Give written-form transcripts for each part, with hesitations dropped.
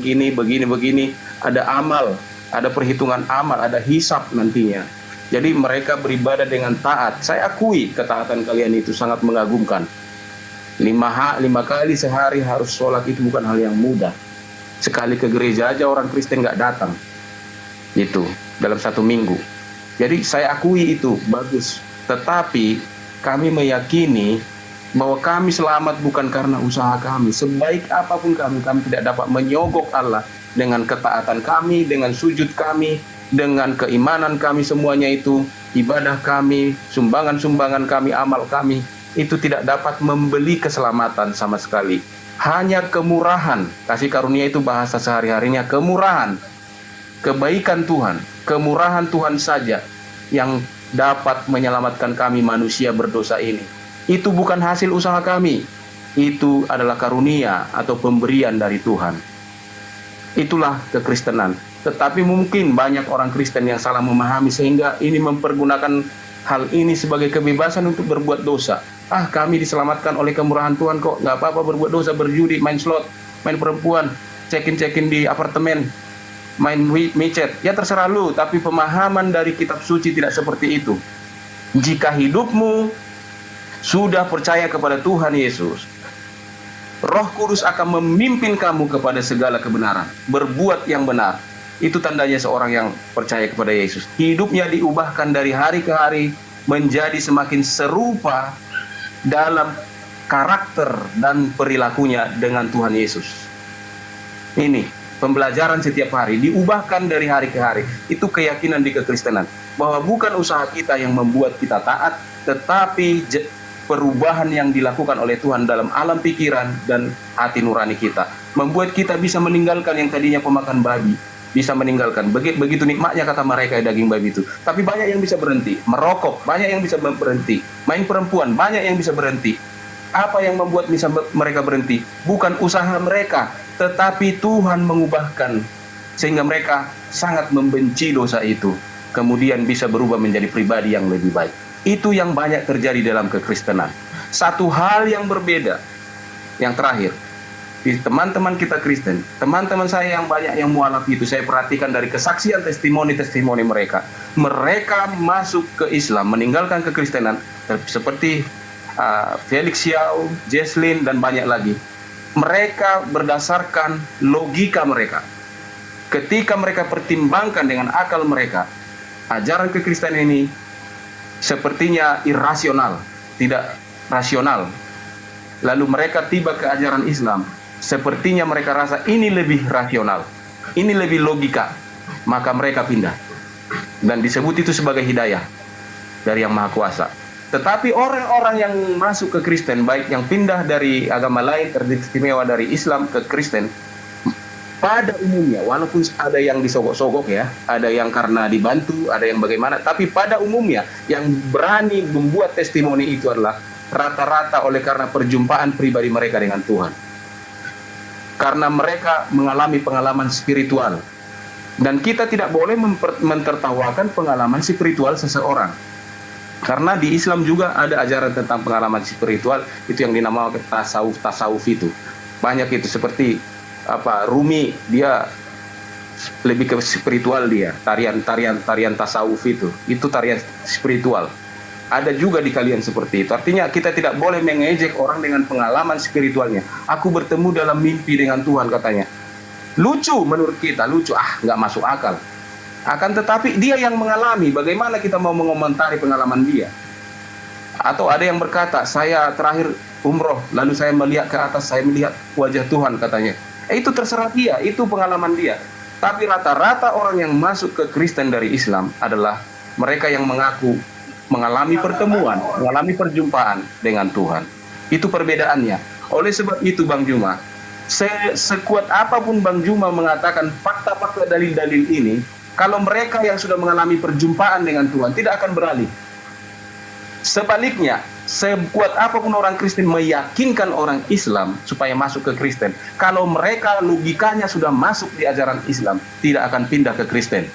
begini, ada amal, ada perhitungan amal, ada hisab nantinya. Jadi mereka beribadah dengan taat. Saya akui ketaatan kalian itu sangat mengagumkan. 5 kali sehari harus sholat itu bukan hal yang mudah. Sekali ke gereja aja orang Kristen nggak datang. Itu dalam 1 minggu. Jadi saya akui itu bagus. Tetapi kami meyakini bahwa kami selamat bukan karena usaha kami. Sebaik apapun kami tidak dapat menyogok Allah dengan ketaatan kami, dengan sujud kami, dengan keimanan kami, semuanya itu, ibadah kami, sumbangan-sumbangan kami, amal kami, itu tidak dapat membeli keselamatan sama sekali. Hanya kemurahan, kasih karunia itu bahasa sehari-harinya, kemurahan, kebaikan Tuhan, kemurahan Tuhan saja yang dapat menyelamatkan kami manusia berdosa ini. Itu bukan hasil usaha kami, itu adalah karunia atau pemberian dari Tuhan. Itulah kekristenan. Tetapi mungkin banyak orang Kristen yang salah memahami sehingga ini mempergunakan hal ini sebagai kebebasan untuk berbuat dosa. Kami diselamatkan oleh kemurahan Tuhan kok, nggak apa-apa berbuat dosa, berjudi, main slot, main perempuan, check-in di apartemen, main micet. Ya terserah lu, tapi pemahaman dari kitab suci tidak seperti itu. Jika hidupmu sudah percaya kepada Tuhan Yesus, Roh Kudus akan memimpin kamu kepada segala kebenaran, berbuat yang benar. Itu tandanya seorang yang percaya kepada Yesus. Hidupnya diubahkan dari hari ke hari menjadi semakin serupa dalam karakter dan perilakunya dengan Tuhan Yesus. Ini pembelajaran setiap hari, diubahkan dari hari ke hari. Itu keyakinan di kekristenan, bahwa bukan usaha kita yang membuat kita taat, tetapi perubahan yang dilakukan oleh Tuhan dalam alam pikiran dan hati nurani kita, membuat kita bisa meninggalkan yang tadinya pemakan babi, bisa meninggalkan. Begitu nikmatnya kata mereka daging babi itu. Tapi banyak yang bisa berhenti. Merokok, banyak yang bisa berhenti. Main perempuan, banyak yang bisa berhenti. Apa yang membuat bisa mereka berhenti? Bukan usaha mereka, tetapi Tuhan mengubahkan sehingga mereka sangat membenci dosa itu, kemudian bisa berubah menjadi pribadi yang lebih baik. Itu yang banyak terjadi dalam kekristenan. Satu hal yang berbeda, yang terakhir, di teman-teman kita Kristen, teman-teman saya yang banyak yang mualaf itu, saya perhatikan dari kesaksian testimoni mereka masuk ke Islam, meninggalkan kekristenan, seperti Felix Xiao, Jesslyn, dan banyak lagi. Mereka berdasarkan logika mereka. Ketika mereka pertimbangkan dengan akal mereka, ajaran kekristenan ini sepertinya irasional, tidak rasional. Lalu mereka tiba ke ajaran Islam, sepertinya mereka rasa ini lebih rasional, ini lebih logika, maka mereka pindah. Dan disebut itu sebagai hidayah dari Yang Maha Kuasa. Tetapi orang-orang yang masuk ke Kristen, baik yang pindah dari agama lain, teristimewa dari Islam ke Kristen, pada umumnya, walaupun ada yang disogok-sogok ya, ada yang karena dibantu, ada yang bagaimana, tapi pada umumnya yang berani membuat testimoni itu adalah rata-rata oleh karena perjumpaan pribadi mereka dengan Tuhan. Karena mereka mengalami pengalaman spiritual. Dan kita tidak boleh mentertawakan pengalaman spiritual seseorang. Karena di Islam juga ada ajaran tentang pengalaman spiritual, itu yang dinamakan tasawuf itu. Banyak itu, seperti Rumi, dia lebih ke spiritual, dia tarian tasawuf itu tarian spiritual. Ada juga di kalian seperti itu. Artinya kita tidak boleh mengejek orang dengan pengalaman spiritualnya. Aku bertemu dalam mimpi dengan Tuhan katanya. Lucu menurut kita, lucu, nggak masuk akal. Akan tetapi dia yang mengalami, bagaimana kita mau mengomentari pengalaman dia? Atau ada yang berkata, saya terakhir umroh, lalu saya melihat ke atas, saya melihat wajah Tuhan katanya. Itu terserah dia, itu pengalaman dia. Tapi rata-rata orang yang masuk ke Kristen dari Islam adalah mereka yang mengaku mengalami pertemuan, mengalami perjumpaan dengan Tuhan. Itu perbedaannya. Oleh sebab itu Bang Juma, sekuat apapun Bang Juma mengatakan fakta-fakta dalil-dalil ini, kalau mereka yang sudah mengalami perjumpaan dengan Tuhan tidak akan beralih. Sebaliknya, sekuat apapun orang Kristen meyakinkan orang Islam supaya masuk ke Kristen, kalau mereka logikanya sudah masuk di ajaran Islam, tidak akan pindah ke Kristen.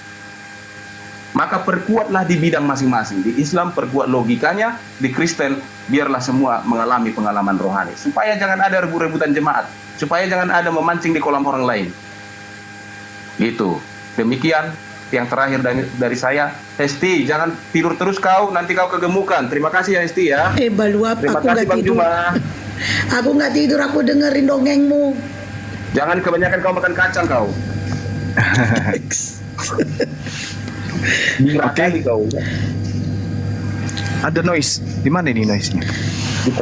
Maka perkuatlah di bidang masing-masing. Di Islam perkuat logikanya, di Kristen biarlah semua mengalami pengalaman rohani. Supaya jangan ada rebut-rebutan jemaat, supaya jangan ada memancing di kolam orang lain. Gitu. Demikian yang terakhir dari saya. Hesti, jangan tidur terus kau, nanti kau kegemukan. Terima kasih ya Hesti ya. Baluap, Terima aku kasih nggak Bang tidur. Juma. Aku nggak tidur, aku dengerin dongengmu. Jangan kebanyakan kau makan kacang kau. Oke. Kau. Ada noise. Di mana ini noise-nya?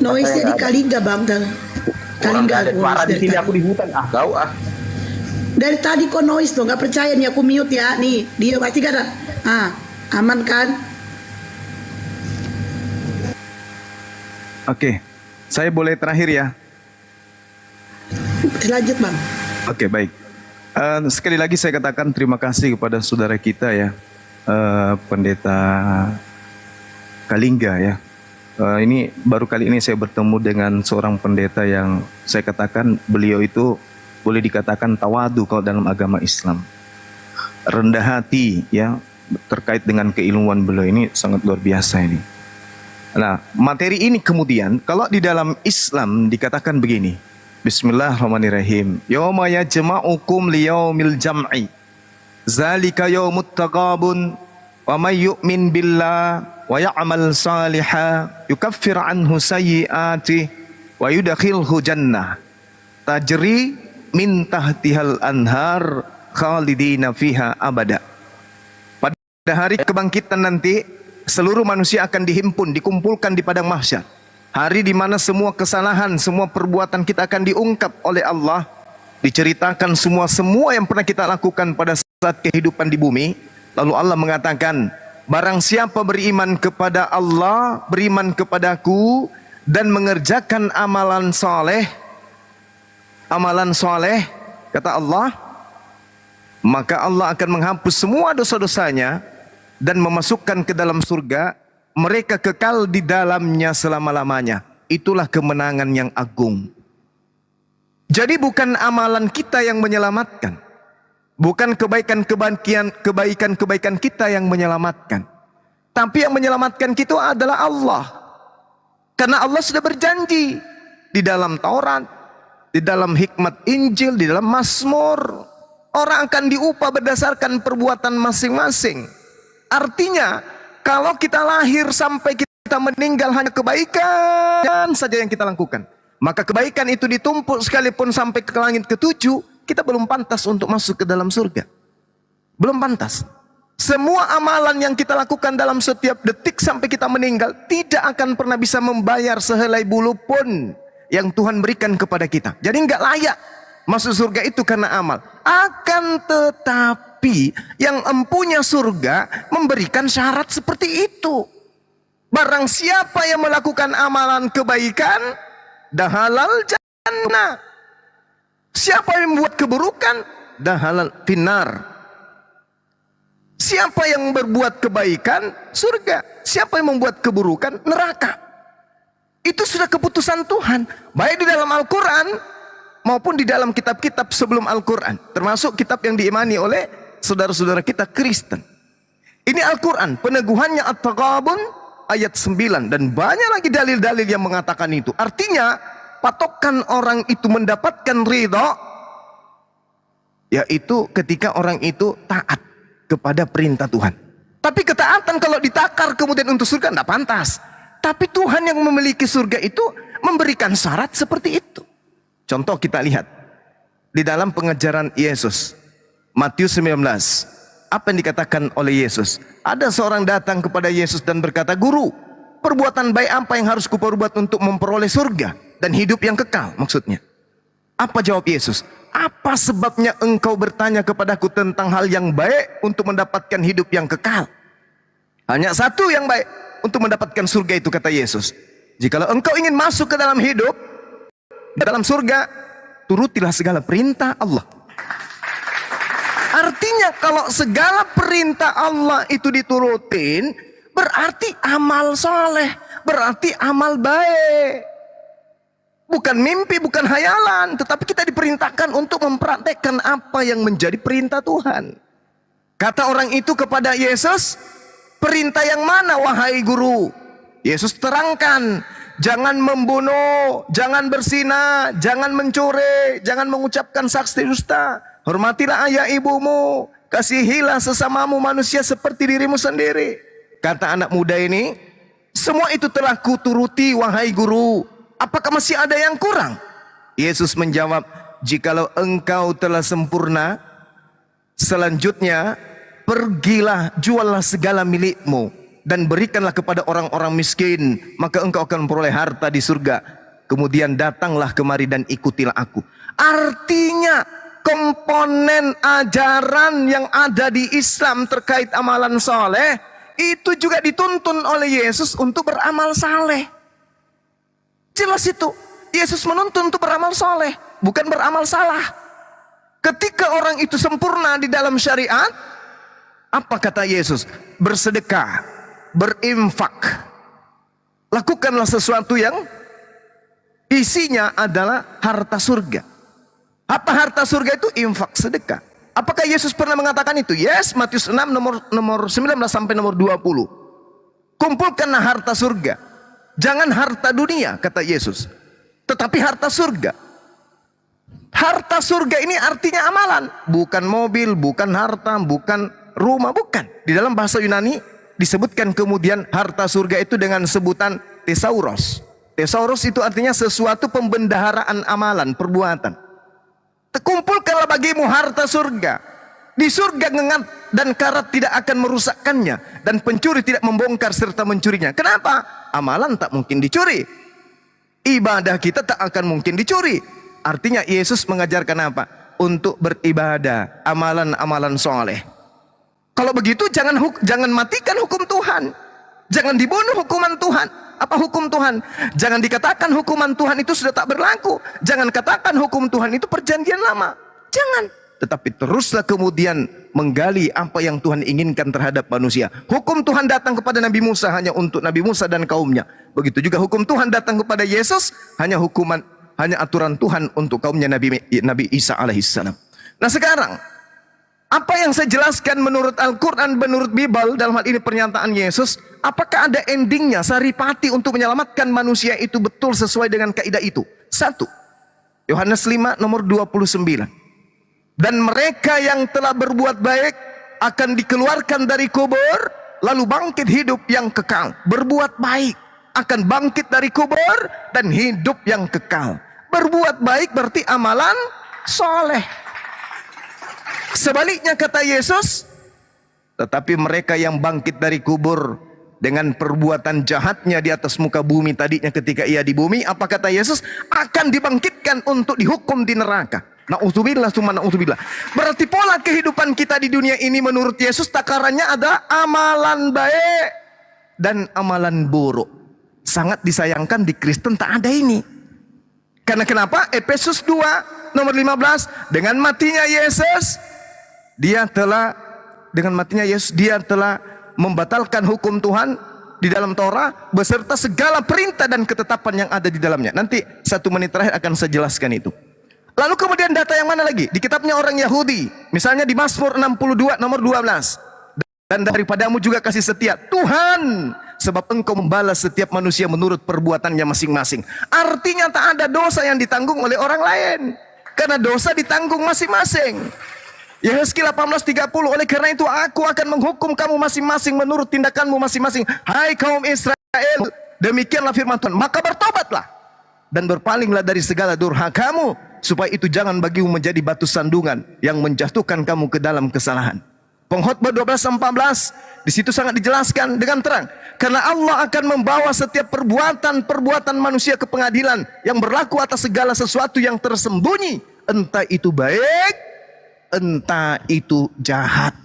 Noise-nya di Kalingga, Bang. Orang Kalingga ada aku suara di dari sini, tadi. aku di hutan. Ah kau ah. Dari tadi kok noise tuh, nggak percaya nih aku mute ya. Nih, dia pasti kan. Aman kan? Oke. Saya boleh terakhir ya. Lanjut, Bang. Oke, baik. Sekali lagi saya katakan terima kasih kepada saudara kita ya, Pendeta Kalingga ya. Ini baru kali ini saya bertemu dengan seorang pendeta yang saya katakan beliau itu boleh dikatakan tawadu kalau dalam agama Islam. Rendah hati ya, terkait dengan keilmuan beliau ini sangat luar biasa ini. Nah, materi ini kemudian kalau di dalam Islam dikatakan begini. Bismillahirrahmanirrahim. Yauma yajma'ukum liyaumil jam'i. Zalika yaumut taqabun wa may yu'min billah wa ya'mal salihan yukaffir anhu sayyi'ati wa yudkhilhu jannah tajri min tahtihal anhar khalidina fiha abada. Pada hari kebangkitan nanti seluruh manusia akan dihimpun, dikumpulkan di padang mahsyar. Hari di mana semua kesalahan, semua perbuatan kita akan diungkap oleh Allah, diceritakan semua yang pernah kita lakukan pada saat kehidupan di bumi. Lalu Allah mengatakan, barang siapa beriman kepada Allah, beriman kepadaku dan mengerjakan amalan soleh, kata Allah, maka Allah akan menghapus semua dosa-dosanya dan memasukkan ke dalam surga. Mereka kekal di dalamnya selama-lamanya. Itulah kemenangan yang agung. Jadi bukan amalan kita yang menyelamatkan. Bukan kebaikan-kebaikan kita yang menyelamatkan. Tapi yang menyelamatkan kita adalah Allah. Karena Allah sudah berjanji di dalam Taurat, di dalam hikmat Injil, di dalam Mazmur, orang akan diupah berdasarkan perbuatan masing-masing. Artinya, kalau kita lahir sampai kita meninggal hanya kebaikan saja yang kita lakukan, maka kebaikan itu ditumpuk sekalipun sampai ke langit ke-7, kita belum pantas untuk masuk ke dalam surga. Belum pantas. Semua amalan yang kita lakukan dalam setiap detik sampai kita meninggal tidak akan pernah bisa membayar sehelai bulu pun yang Tuhan berikan kepada kita. Jadi nggak layak masuk surga itu karena amal. Akan tetapi yang empunya surga memberikan syarat seperti itu. Barang siapa yang melakukan amalan kebaikan, dahalal jannah. Siapa yang membuat keburukan, dahalal finnar. Siapa yang berbuat kebaikan, surga. Siapa yang membuat keburukan, neraka. Itu sudah keputusan Tuhan. Baik di dalam Al-Quran maupun di dalam kitab-kitab sebelum Al-Quran. Termasuk kitab yang diimani oleh saudara-saudara kita Kristen. Ini Al-Quran, peneguhannya At-Taghabun ayat 9. Dan banyak lagi dalil-dalil yang mengatakan itu. Artinya, patokan orang itu mendapatkan ridha, yaitu ketika orang itu taat kepada perintah Tuhan. Tapi ketaatan kalau ditakar kemudian untuk surga tidak pantas. Tapi Tuhan yang memiliki surga itu memberikan syarat seperti itu. Contoh kita lihat di dalam pengajaran Yesus. Matius 19. Apa yang dikatakan oleh Yesus? Ada seorang datang kepada Yesus dan berkata, "Guru, perbuatan baik apa yang harus kuperbuat untuk memperoleh surga dan hidup yang kekal?" Maksudnya. Apa jawab Yesus? "Apa sebabnya engkau bertanya kepadaku tentang hal yang baik untuk mendapatkan hidup yang kekal? Hanya satu yang baik untuk mendapatkan surga itu," kata Yesus. "Jikalau engkau ingin masuk ke dalam hidup, dalam surga, turutilah segala perintah Allah." Artinya kalau segala perintah Allah itu diturutin, berarti amal soleh, berarti amal baik. Bukan mimpi, bukan hayalan, tetapi kita diperintahkan untuk mempraktekkan apa yang menjadi perintah Tuhan. Kata orang itu kepada Yesus, "Perintah yang mana wahai guru?" Yesus terangkan, jangan membunuh, jangan berzina, jangan mencuri, jangan mengucapkan saksi dusta, Hormatilah ayah ibumu, kasihilah sesamamu manusia seperti dirimu sendiri. Kata anak muda ini, semua itu telah kuturuti wahai guru. Apakah masih ada yang kurang? Yesus menjawab, jikalau engkau telah sempurna, selanjutnya pergilah, juallah segala milikmu dan berikanlah kepada orang-orang miskin, maka engkau akan memperoleh harta di surga. Kemudian datanglah kemari dan ikutilah aku. Artinya komponen ajaran yang ada di Islam terkait amalan soleh itu juga dituntun oleh Yesus untuk beramal saleh. Jelas itu, Yesus menuntun untuk beramal soleh, bukan beramal salah. Ketika orang itu sempurna di dalam syariat, apa kata Yesus? Bersedekah, berinfak. Lakukanlah sesuatu yang isinya adalah harta surga. Apa harta surga itu? Infak, sedekah. Apakah Yesus pernah mengatakan itu? Yes, Matius 6 nomor 19 sampai nomor 20. Kumpulkanlah harta surga. Jangan harta dunia, kata Yesus, tetapi harta surga. Harta surga ini artinya amalan, bukan mobil, bukan harta, bukan rumah, bukan. Di dalam bahasa Yunani disebutkan kemudian harta surga itu dengan sebutan tesauros. Tesauros itu artinya sesuatu pembendaharaan amalan, perbuatan. Kumpulkanlah bagimu harta surga. Di surga ngengat dan karat tidak akan merusakkannya, dan pencuri tidak membongkar serta mencurinya. Kenapa? Amalan tak mungkin dicuri. Ibadah kita tak akan mungkin dicuri. Artinya Yesus mengajarkan apa? Untuk beribadah, amalan-amalan soleh. Kalau begitu jangan matikan hukum Tuhan. Jangan dibunuh hukuman Tuhan. Apa hukum Tuhan? Jangan dikatakan hukuman Tuhan itu sudah tak berlaku. Jangan katakan hukum Tuhan itu perjanjian lama. Jangan. Tetapi teruslah kemudian menggali apa yang Tuhan inginkan terhadap manusia. Hukum Tuhan datang kepada Nabi Musa hanya untuk Nabi Musa dan kaumnya. Begitu juga hukum Tuhan datang kepada Yesus hanya aturan Tuhan untuk kaumnya Nabi Isa alaihissalam. Nah sekarang, apa yang saya jelaskan menurut Al-Quran, menurut Bible, dalam hal ini pernyataan Yesus, apakah ada endingnya, saripati untuk menyelamatkan manusia itu betul sesuai dengan kaidah itu? 1. Yohanes 5 nomor 29. Dan mereka yang telah berbuat baik akan dikeluarkan dari kubur, lalu bangkit hidup yang kekal. Berbuat baik akan bangkit dari kubur dan hidup yang kekal. Berbuat baik berarti amalan soleh. Sebaliknya kata Yesus, tetapi mereka yang bangkit dari kubur dengan perbuatan jahatnya di atas muka bumi tadinya ketika ia di bumi, apa kata Yesus? Akan dibangkitkan untuk dihukum di neraka. Na'udzubillah summa na'udzubillah. Berarti pola kehidupan kita di dunia ini menurut Yesus takarannya ada amalan baik dan amalan buruk. Sangat disayangkan di Kristen tak ada ini. Karena kenapa? Efesus 2 nomor 15, dengan matinya Yesus dia telah membatalkan hukum Tuhan di dalam Torah beserta segala perintah dan ketetapan yang ada di dalamnya. Nanti 1 menit terakhir akan saya jelaskan itu. Lalu kemudian data yang mana lagi? Di kitabnya orang Yahudi, misalnya di Mazmur 62 nomor 12. Dan daripadamu juga kasih setia Tuhan, sebab engkau membalas setiap manusia menurut perbuatannya masing-masing. Artinya tak ada dosa yang ditanggung oleh orang lain, karena dosa ditanggung masing-masing. Yehezkiel 18:30, oleh karena itu aku akan menghukum kamu masing-masing menurut tindakanmu masing-masing. Hai kaum Israel, demikianlah firman Tuhan, maka bertobatlah dan berpalinglah dari segala durhakamu, supaya itu jangan bagimu menjadi batu sandungan yang menjatuhkan kamu ke dalam kesalahan. Pengkhotbah 12:14, di situ sangat dijelaskan dengan terang. Karena Allah akan membawa setiap perbuatan manusia ke pengadilan yang berlaku atas segala sesuatu yang tersembunyi, entah itu baik, entah itu jahat.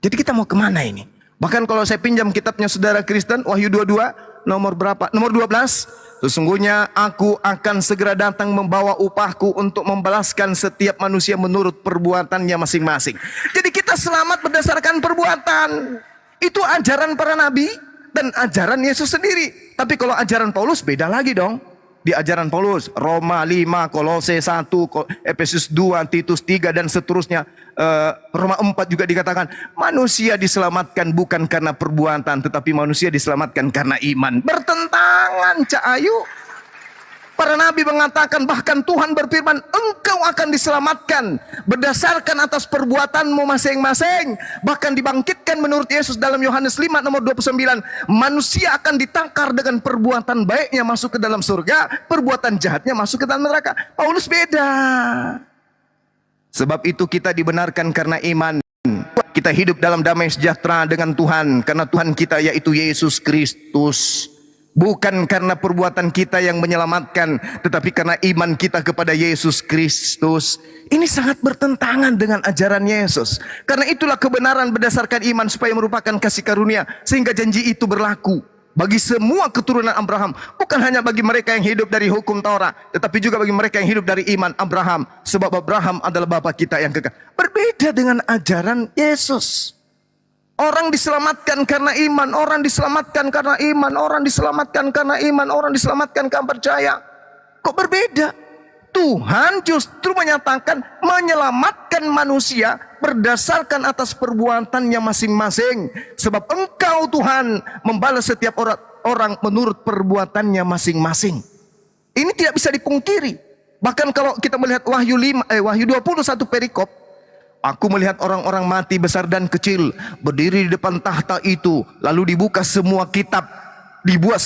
Jadi kita mau kemana ini? Bahkan kalau saya pinjam kitabnya saudara Kristen, Wahyu 22 nomor berapa? Nomor 12. Sesungguhnya aku akan segera datang membawa upahku untuk membalaskan setiap manusia menurut perbuatannya masing-masing. Jadi kita selamat berdasarkan perbuatan. Itu ajaran para nabi dan ajaran Yesus sendiri. Tapi kalau ajaran Paulus beda lagi dong. Di ajaran Paulus, Roma 5, Kolose 1, Efesus 2, Titus 3 dan seterusnya, Roma 4 juga dikatakan manusia diselamatkan bukan karena perbuatan, tetapi manusia diselamatkan karena iman. Bertentangan, Cak Ayu. Para nabi mengatakan, bahkan Tuhan berfirman, engkau akan diselamatkan berdasarkan atas perbuatanmu masing-masing. Bahkan dibangkitkan menurut Yesus dalam Yohanes 5 nomor 29, manusia akan ditakar dengan perbuatan baiknya masuk ke dalam surga, perbuatan jahatnya masuk ke dalam neraka. Paulus beda. Sebab itu kita dibenarkan karena iman. Kita hidup dalam damai sejahtera dengan Tuhan karena Tuhan kita yaitu Yesus Kristus. Bukan karena perbuatan kita yang menyelamatkan, tetapi karena iman kita kepada Yesus Kristus. Ini sangat bertentangan dengan ajaran Yesus. Karena itulah kebenaran berdasarkan iman supaya merupakan kasih karunia, sehingga janji itu berlaku bagi semua keturunan Abraham. Bukan hanya bagi mereka yang hidup dari hukum Taurat, tetapi juga bagi mereka yang hidup dari iman Abraham. Sebab Abraham adalah bapa kita yang kekal. Berbeda dengan ajaran Yesus. Orang diselamatkan karena iman, orang diselamatkan karena iman, orang diselamatkan karena iman, orang diselamatkan karena percaya. Kok berbeda? Tuhan justru menyatakan menyelamatkan manusia berdasarkan atas perbuatannya masing-masing. Sebab engkau Tuhan membalas setiap orang menurut perbuatannya masing-masing. Ini tidak bisa dipungkiri. Bahkan kalau kita melihat Wahyu 21 perikop, aku melihat orang-orang mati besar dan kecil berdiri di depan tahta itu, lalu dibuka semua kitab, dibuka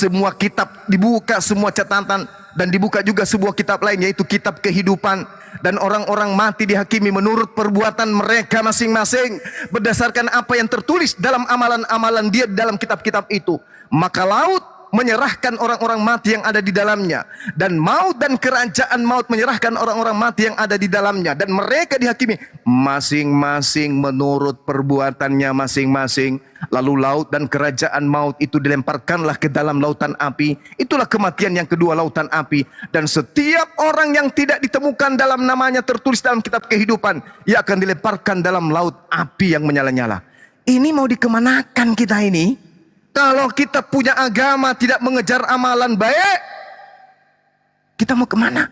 semua catatan, dan dibuka juga sebuah kitab lain yaitu kitab kehidupan, dan orang-orang mati dihakimi menurut perbuatan mereka masing-masing berdasarkan apa yang tertulis dalam amalan-amalan dia dalam kitab-kitab itu. Maka laut menyerahkan orang-orang mati yang ada di dalamnya, dan maut dan kerajaan maut menyerahkan orang-orang mati yang ada di dalamnya, dan mereka dihakimi masing-masing menurut perbuatannya masing-masing. Lalu laut dan kerajaan maut itu dilemparkanlah ke dalam lautan api. Itulah kematian yang kedua, lautan api. Dan setiap orang yang tidak ditemukan dalam namanya tertulis dalam kitab kehidupan, ia akan dilemparkan dalam laut api yang menyala-nyala. Ini mau dikemanakan kita ini? Kalau kita punya agama tidak mengejar amalan baik, kita mau kemana?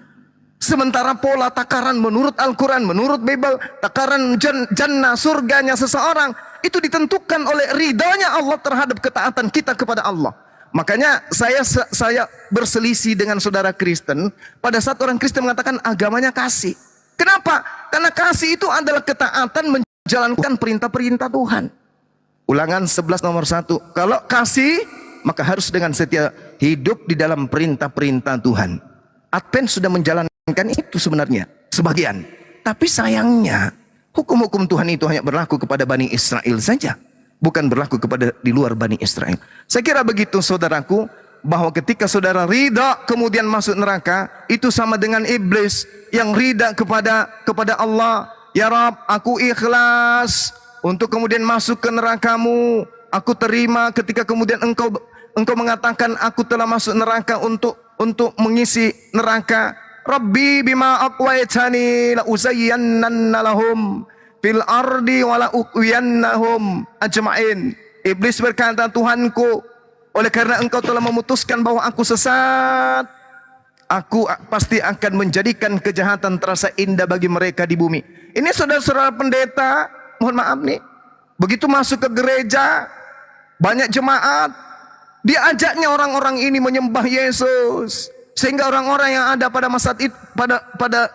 Sementara pola takaran menurut Al-Quran, menurut Bible, takaran jannah, surganya seseorang, itu ditentukan oleh ridhonya Allah terhadap ketaatan kita kepada Allah. Makanya saya berselisih dengan saudara Kristen pada saat orang Kristen mengatakan agamanya kasih. Kenapa? Karena kasih itu adalah ketaatan menjalankan perintah-perintah Tuhan. Ulangan 11 nomor 1. Kalau kasih, maka harus dengan setia hidup di dalam perintah-perintah Tuhan. Advent sudah menjalankan itu sebenarnya, sebagian. Tapi sayangnya, hukum-hukum Tuhan itu hanya berlaku kepada Bani Israel saja. Bukan berlaku kepada di luar Bani Israel. Saya kira begitu saudaraku, bahwa ketika saudara ridha kemudian masuk neraka, itu sama dengan iblis yang ridha kepada Allah. Ya Rab, aku ikhlas untuk kemudian masuk ke nerakamu. Aku terima ketika kemudian engkau mengatakan aku telah masuk neraka untuk mengisi neraka. Rabbi bima aqwaitani la uzayyannanna lahum fil ardi wa la uqwiyannahum ajma'in. Iblis berkata, Tuhanku, oleh karena engkau telah memutuskan bahwa aku sesat, aku pasti akan menjadikan kejahatan terasa indah bagi mereka di bumi. Ini saudara-saudara pendeta, mohon maaf nih, begitu masuk ke gereja, banyak jemaat, diajaknya orang-orang ini menyembah Yesus, sehingga orang-orang yang ada pada masa itu pada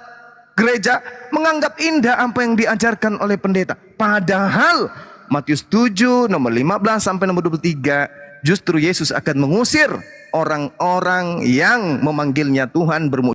gereja menganggap indah apa yang diajarkan oleh pendeta. Padahal Matius 7 nomor 15 sampai nomor 23, justru Yesus akan mengusir orang-orang yang memanggilnya Tuhan, bermujizat.